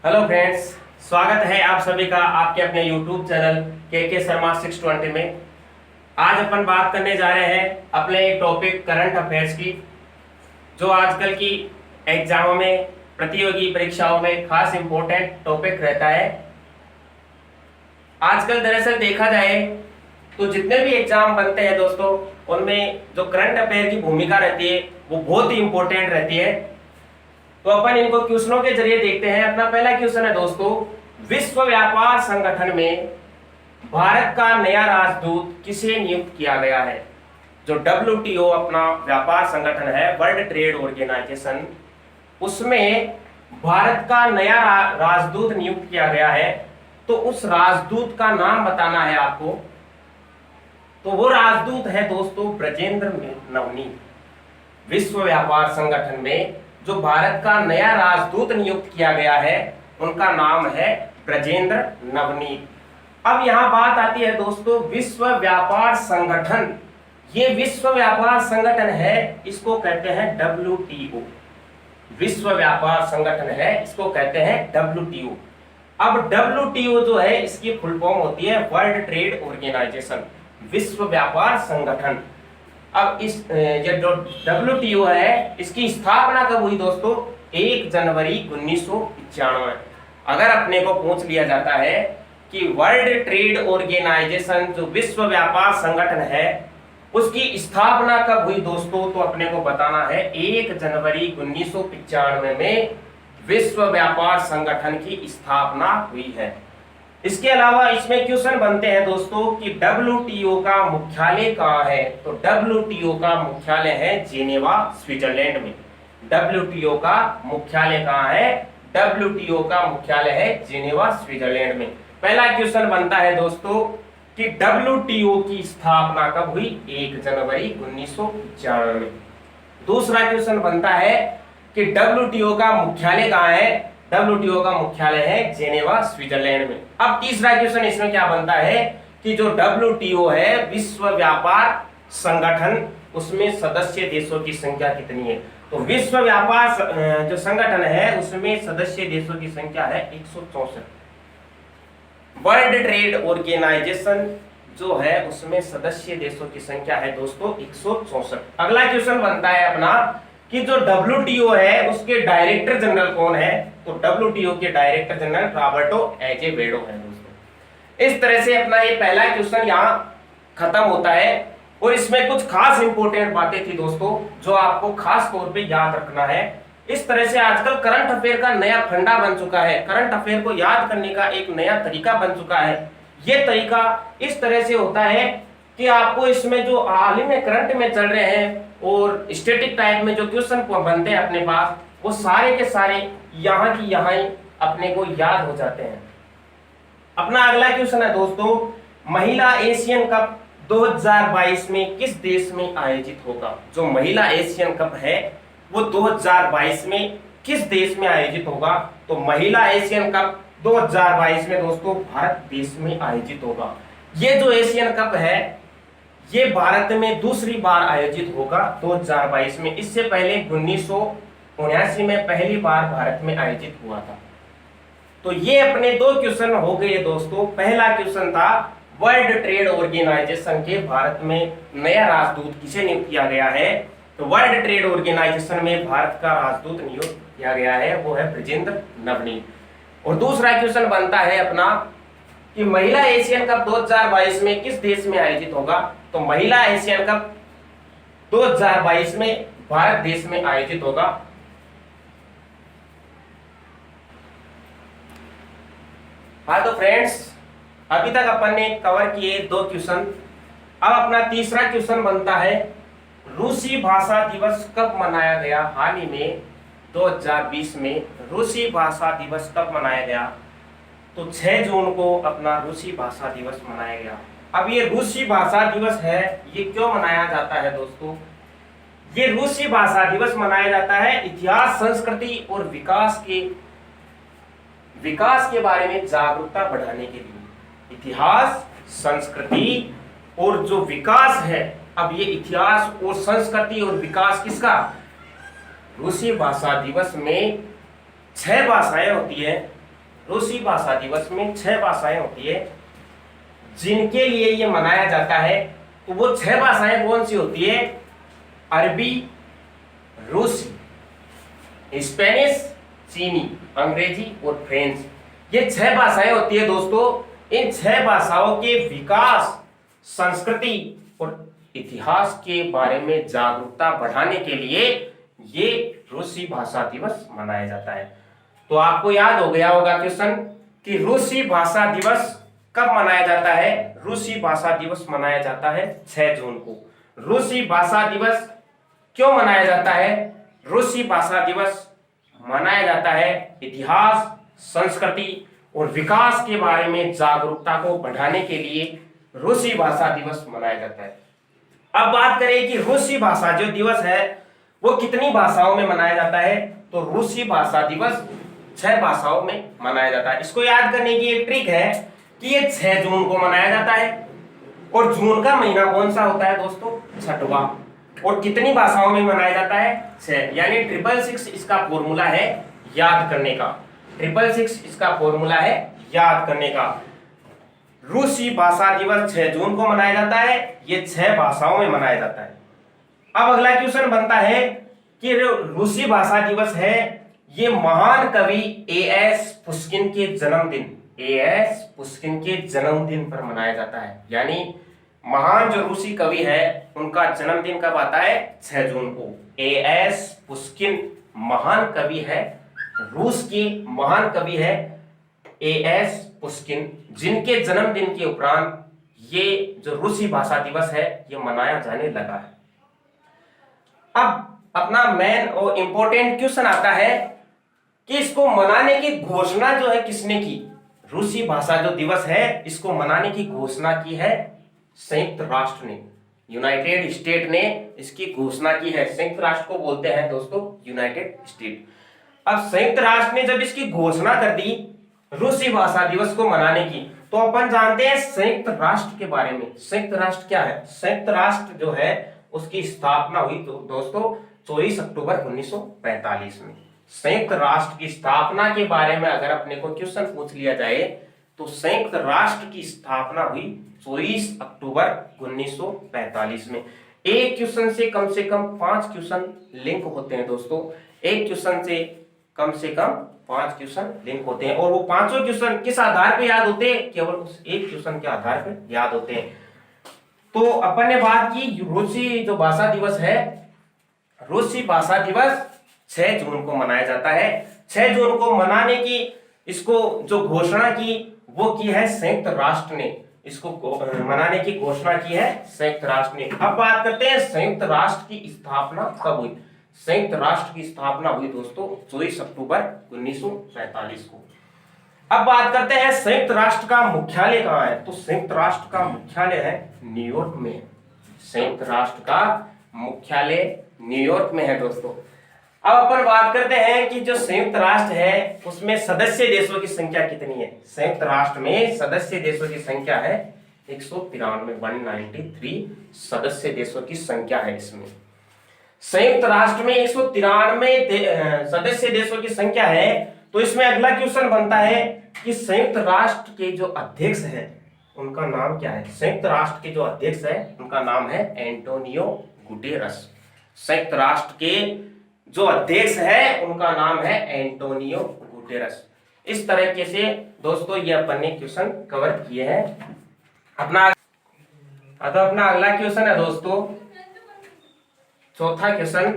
Hello friends, स्वागत है आप सभी का आपके अपने यूट्यूब चैनल के शर्मा 620 में। आज अपन बात करने जा रहे हैं अपने एक टॉपिक करंट अफेयर्स की, जो आजकल की एग्जामों में, प्रतियोगी परीक्षाओं में खास इंपॉर्टेंट टॉपिक रहता है। आजकल दरअसल देखा जाए तो जितने भी एग्जाम बनते हैं दोस्तों, उनमें जो करंट अफेयर की भूमिका रहती है वो बहुत ही इंपॉर्टेंट रहती है। तो अपन इनको क्वेश्चनों के जरिए देखते हैं। अपना पहला क्वेश्चन है दोस्तों, विश्व व्यापार संगठन में भारत का नया राजदूत किसे नियुक्त किया गया है? जो WTO अपना व्यापार संगठन है, वर्ल्ड ट्रेड ऑर्गेनाइजेशन, उसमें भारत का नया राजदूत नियुक्त किया गया है। तो उस राजदूत का नाम बताना है आपको। तो वो राजदूत है दोस्तों ब्रजेंद्र नवनीत। विश्व व्यापार संगठन में जो भारत का नया राजदूत नियुक्त किया गया है, उनका नाम है ब्रजेंद्र नवनीत। अब यहां बात आती है दोस्तों विश्व व्यापार संगठन। ये विश्व व्यापार संगठन है, इसको कहते हैं WTO। विश्व व्यापार संगठन है, इसको कहते हैं WTO। अब WTO जो है, इसकी फुल फॉर्म होती है वर्ल्ड ट्रेड ऑर्गेनाइजेशन, विश्व व्यापार संगठन। अब इस ये जो WTO है, इसकी स्थापना कब हुई दोस्तों? 1 जनवरी 1995। अगर अपने को पूछ लिया जाता है कि वर्ल्ड ट्रेड ऑर्गेनाइजेशन जो विश्व व्यापार संगठन है, उसकी स्थापना कब हुई दोस्तों, तो अपने को बताना है 1 जनवरी 1995 में विश्व व्यापार संगठन की स्थापना हुई है। इसके अलावा इसमें क्वेश्चन बनते हैं दोस्तों कि WTO का मुख्यालय कहाँ है? तो WTO का मुख्यालय है जेनेवा, स्विट्जरलैंड में। WTO का मुख्यालय कहाँ है? WTO का मुख्यालय है जेनेवा, स्विट्जरलैंड में। पहला क्वेश्चन बनता है दोस्तों कि WTO की स्थापना कब हुई? 1 जनवरी 1995 में। दूसरा क्वेश्चन बनता है कि WTO का मुख्यालय कहाँ है? WTO का मुख्यालय है जेनेवा, स्विट्जरलैंड में। अब तीसरा क्वेश्चन इसमें क्या बनता है कि जो WTO है विश्व व्यापार संगठन, उसमें सदस्य देशों की संख्या कितनी है? तो विश्व व्यापार जो संगठन है उसमें सदस्य देशों की संख्या है 164। वर्ल्ड ट्रेड ऑर्गेनाइजेशन जो है उसमें सदस्य देशों की संख्या है दोस्तों 164। अगला क्वेश्चन बनता है अपना कि जो WTO है उसके डायरेक्टर जनरल कौन है? तो WTO के डायरेक्टर जनरल रॉबर्टो एजेवेडो है दोस्तों। इस तरह से अपना ये पहला क्वेश्चन यहाँ खत्म होता है। और इसमें कुछ खास इंपॉर्टेंट बातें थी दोस्तों, जो आपको खास तौर पे याद रखना है। इस तरह से आजकल करंट अफेयर का नया फंडा बन चुका है, करंट अफेयर को याद करने का एक नया तरीका बन चुका है। ये तरीका इस तरह से होता है कि आपको इसमें जो हाल ही में करंट में चल रहे हैं और स्टैटिक टाइप में जो क्वेश्चन बनते हैं अपने पास, वो सारे के सारे यहाँ की यहाँ ही अपने को याद हो जाते हैं। अपना अगला क्वेश्चन है दोस्तों, महिला एशियन कप 2022 में किस देश में आयोजित होगा? जो महिला एशियन कप है वो 2022 में किस देश में आयोजित होगा? तो महिला एशियन कप 2022 में दोस्तों भारत देश में आयोजित होगा। ये जो एशियन कप है ये भारत में दूसरी बार आयोजित होगा 2022 में। इससे पहले 1979 में पहली बार भारत में आयोजित हुआ था। तो ये अपने दो क्वेश्चन हो गए दोस्तों। पहला क्वेश्चन था वर्ल्ड ट्रेड ऑर्गेनाइजेशन के भारत में नया राजदूत किसे नियुक्त किया गया है? तो वर्ल्ड ट्रेड ऑर्गेनाइजेशन में भारत का राजदूत नियुक्त किया गया है, वो है ब्रजेंद्र नवनीत। और दूसरा क्वेश्चन बनता है अपना कि महिला एशियन कप 2022 में किस देश में आयोजित होगा? तो महिला एशियन कप 2022 में भारत देश में आयोजित होगा। हाँ तो फ्रेंड्स, अभी तक अपन ने कवर किए 2 क्वेश्चन। अब अपना तीसरा क्वेश्चन बनता है, रूसी भाषा दिवस कब मनाया गया? हाल ही में 2020 में रूसी भाषा दिवस कब मनाया गया? तो 6 जून को अपना रूसी भाषा दिवस मनाया गया। अब ये रूसी भाषा दिवस है, ये क्यों मनाया जाता है दोस्तों? ये रूसी भाषा दिवस मनाया जाता है इतिहास, संस्कृति और विकास के बारे में जागरूकता बढ़ाने के लिए। इतिहास, संस्कृति और जो विकास है, अब ये इतिहास और संस्कृति और विकास किसका? रूसी भाषा दिवस में 6 भाषाएं होती है, रूसी भाषा दिवस में 6 भाषाएं होती है जिनके लिए ये मनाया जाता है। तो वो 6 भाषाएं कौन सी होती है? अरबी, रूसी, स्पेनिश, चीनी, अंग्रेजी और फ्रेंच। ये 6 भाषाएं होती है दोस्तों। इन 6 भाषाओं के विकास, संस्कृति और इतिहास के बारे में जागरूकता बढ़ाने के लिए ये रूसी भाषा दिवस मनाया जाता है। तो आपको याद हो गया होगा क्वेश्चन कि रूसी भाषा दिवस कब मनाया जाता है? रूसी भाषा दिवस मनाया जाता है 6 जून को। रूसी भाषा दिवस क्यों मनाया जाता है? रूसी भाषा दिवस मनाया जाता है इतिहास, संस्कृति और विकास के बारे में जागरूकता को बढ़ाने के लिए रूसी भाषा दिवस मनाया जाता है। अब बात करें कि रूसी भाषा जो दिवस है वो कितनी भाषाओं में मनाया जाता है? तो रूसी भाषा दिवस 6 भाषाओं में मनाया जाता है। इसको याद करने की एक ट्रिक है कि ये 6 जून को मनाया जाता है और जून का महीना कौन सा होता है दोस्तों? 6वां। और कितनी भाषाओं में मनाया जाता है? 6। यानी 666 इसका फॉर्मूला है याद करने का। 666 इसका फॉर्मूला है याद करने का। रूसी भाषा दिवस 6 जून को मनाया जाता है, ये 6 भाषाओं में मनाया जाता है। अब अगला क्वेश्चन बनता है कि रूसी भाषा दिवस है ये महान कवि ए.एस. पुष्किन के जन्मदिन, ए.एस. पुष्किन के जन्मदिन पर मनाया जाता है। यानी महान जो रूसी कवि है उनका जन्मदिन कब आता है? 6 जून को। ए.एस. पुष्किन महान कवि है, रूस के महान कवि है ए.एस. पुष्किन, जिनके जन्मदिन के उपरांत ये जो रूसी भाषा दिवस है ये मनाया जाने लगा है। अब अपना मेन और इंपॉर्टेंट क्वेश्चन आता है कि इसको मनाने की घोषणा जो है किसने की? रूसी भाषा जो दिवस है इसको मनाने की घोषणा की है संयुक्त राष्ट्र ने, यूनाइटेड स्टेट ने इसकी घोषणा की है। संयुक्त राष्ट्र को बोलते हैं दोस्तों यूनाइटेड स्टेट। अब संयुक्त राष्ट्र ने जब इसकी घोषणा कर दी रूसी भाषा दिवस को मनाने की, तो अपन जानते हैं संयुक्त राष्ट्र के बारे में। संयुक्त राष्ट्र क्या है? संयुक्त राष्ट्र जो है उसकी स्थापना हुई तो दोस्तों 24 अक्टूबर 1945 में। संयुक्त राष्ट्र की स्थापना के बारे में अगर अपने को क्वेश्चन पूछ लिया जाए तो संयुक्त राष्ट्र की स्थापना हुई 24 अक्टूबर 1945 में। एक क्वेश्चन से कम 5 क्वेश्चन लिंक होते हैं दोस्तों। एक क्वेश्चन से कम 5 क्वेश्चन लिंक होते हैं और वो पांचों क्वेश्चन किस आधार पे याद होते हैं? केवल उस एक क्वेश्चन के आधार पे याद होते हैं। तो अपन ने बात की रूसी जो भाषा दिवस है, रूसी भाषा दिवस 6 जून को मनाया जाता है। 6 जून को मनाने की इसको जो घोषणा की वो की है संयुक्त राष्ट्र ने, इसको मनाने की घोषणा की है संयुक्त राष्ट्र ने। अब बात करते हैं संयुक्त राष्ट्र की स्थापना कब हुई? संयुक्त राष्ट्र की स्थापना हुई दोस्तों 24 अक्टूबर 1945 को। अब बात करते हैं संयुक्त राष्ट्र का मुख्यालय कहाँ है? तो संयुक्त राष्ट्र का मुख्यालय है न्यूयॉर्क में। संयुक्त राष्ट्र का मुख्यालय न्यूयॉर्क में है दोस्तों। अब अपन बात करते हैं कि जो संयुक्त राष्ट्र है उसमें सदस्य देशों की संख्या कितनी है? संयुक्त राष्ट्र में सदस्य देशों की संख्या है 193 सदस्य देशों की संख्या है। इसमें संयुक्त राष्ट्र में 193 सदस्य देशों की संख्या है। तो इसमें अगला क्वेश्चन बनता है कि संयुक्त राष्ट्र के जो अध्यक्ष हैं उनका नाम क्या है? संयुक्त राष्ट्र के जो अध्यक्ष है उनका नाम है एंटोनियो गुटेरस। संयुक्त राष्ट्र के जो अध्यक्ष है उनका नाम है एंटोनियो गुटेरस। इस तरीके से दोस्तों ये अपन ने क्वेश्चन कवर किए हैं। अपना अगला क्वेश्चन है दोस्तों चौथा क्वेश्चन,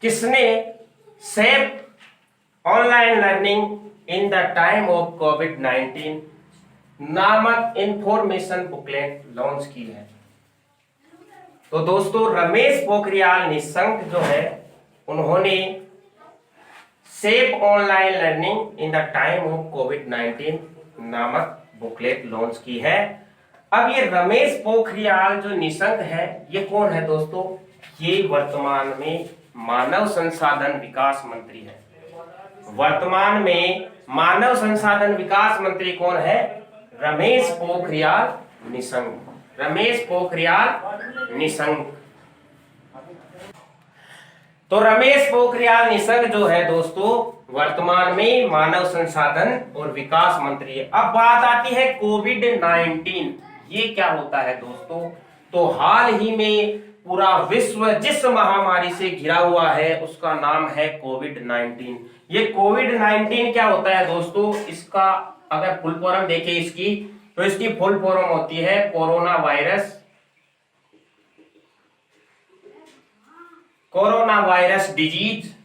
किसने safe online learning in the time of कोविड-19 नामक इंफॉर्मेशन बुकलेट लॉन्च की है? तो दोस्तों रमेश पोखरियाल निशंक जो है उन्होंने safe online learning in the time of कोविड-19 नामक बुकलेट लॉन्च की है। अब ये रमेश पोखरियाल जो निशंक है ये कौन है दोस्तों? ये वर्तमान में मानव संसाधन विकास मंत्री है। वर्तमान में मानव संसाधन विकास मंत्री कौन है? रमेश पोखरियाल निशंक। रमेश पोखरियाल निशंक। तो रमेश पोखरियाल निशंक जो है दोस्तों वर्तमान में मानव संसाधन और विकास मंत्री है। अब बात आती है कोविड-19, ये क्या होता है दोस्तों? तो हाल ही में पूरा विश्व जिस महामारी से घिरा हुआ है उसका नाम है कोविड-19। ये कोविड-19 क्या होता है दोस्तों? इसका अगर फुल फॉर्म देखें इसकी, तो इसकी फुल फॉर्म होती है कोरोना वायरस डिजीज,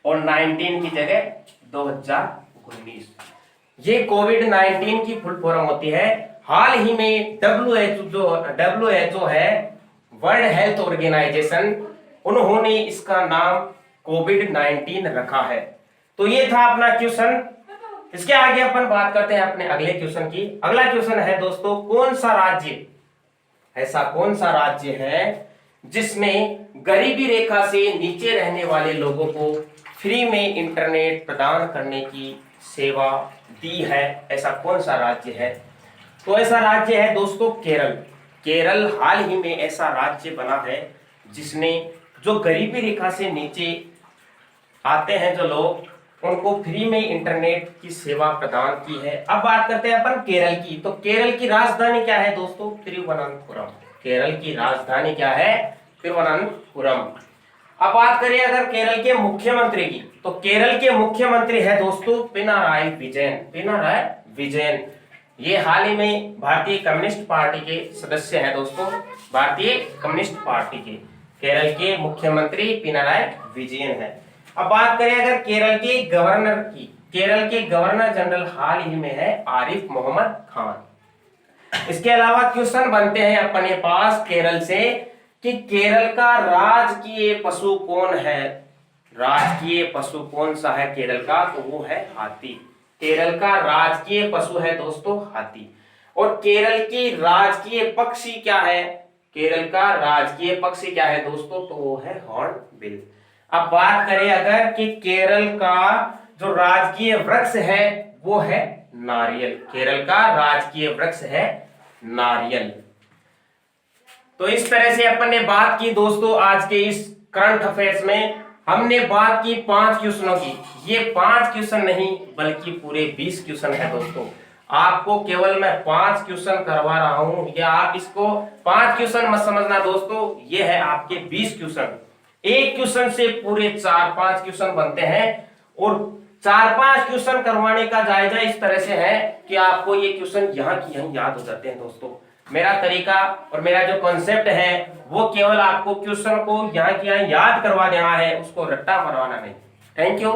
और 19 की जगह 2019। ये कोविड-19 की फुल फॉर्म होती है। हाल ही में WHO है, वर्ल्ड हेल्थ ऑर्गेनाइजेशन, उन्होंने इसका नाम कोविड-19 रखा है। तो ये था अपना क्वेश्चन। इसके आगे अपन बात करते हैं अपने अगले क्वेश्चन की। अगला क्वेश्चन है दोस्तों, ऐसा कौन सा राज्य है जिसने गरीबी रेखा से नीचे रहने वाले लोगों को फ्री में इंटरनेट प्रदान करने की सेवा दी है? ऐसा कौन सा राज्य है? तो ऐसा राज्य है दोस्तों केरल हाल ही में ऐसा राज्य बना है जिसने जो गरीबी रेखा से नीचे आते हैं जो लोग, उनको फ्री में इंटरनेट की सेवा प्रदान की है। अब बात करते हैं अपन केरल की। तो केरल की राजधानी क्या है दोस्तों? तिरुवनंतपुरम। केरल की राजधानी क्या है? तिरुवनंतपुरम। अब बात करें अगर केरल के मुख्यमंत्री की, तो केरल के मुख्यमंत्री है दोस्तों पिनाराई विजयन। ये हाल ही में भारतीय कम्युनिस्ट पार्टी के सदस्य हैं दोस्तों, भारतीय कम्युनिस्ट पार्टी के केरल के मुख्यमंत्री पिनाराई विजयन है। अब बात करें अगर केरल के गवर्नर की, केरल के गवर्नर जनरल हाल ही में है आरिफ मोहम्मद खान। इसके अलावा क्वेश्चन बनते हैं अपने पास केरल से कि केरल का राजकीय पशु कौन है? राजकीय पशु कौन सा है केरल का? तो वो है हाथी। केरल का राजकीय पशु है दोस्तों हाथी। और केरल की राजकीय पक्षी क्या है? केरल का राजकीय पक्षी क्या है दोस्तों? तो वो है हॉर्नबिल। अब बात करें अगर कि केरल का जो राजकीय वृक्ष है वो है नारियल। केरल का राजकीय वृक्ष है नारियल। तो इस तरह से अपन ने बात की दोस्तों आज के इस करंट अफेयर्स में। हमने बात की 5 क्वेश्चनों की। ये 5 क्वेश्चन नहीं बल्कि पूरे 20 क्वेश्चन है दोस्तों। आपको केवल मैं 5 क्वेश्चन करवा रहा हूं, या आप इसको 5 क्वेश्चन मत समझना दोस्तों, ये है आपके 20 क्वेश्चन। एक क्वेश्चन से पूरे 4-5 क्वेश्चन बनते हैं, और 4-5 क्वेश्चन करवाने का जायजा इस तरह से है कि आपको ये क्वेश्चन यहाँ की यहाँ याद हो जाते हैं दोस्तों। मेरा तरीका और मेरा जो कॉन्सेप्ट है वो केवल आपको क्वेश्चन को यहाँ की यहाँ याद करवा देना है, उसको रट्टा मरवाना नहीं। Thank you.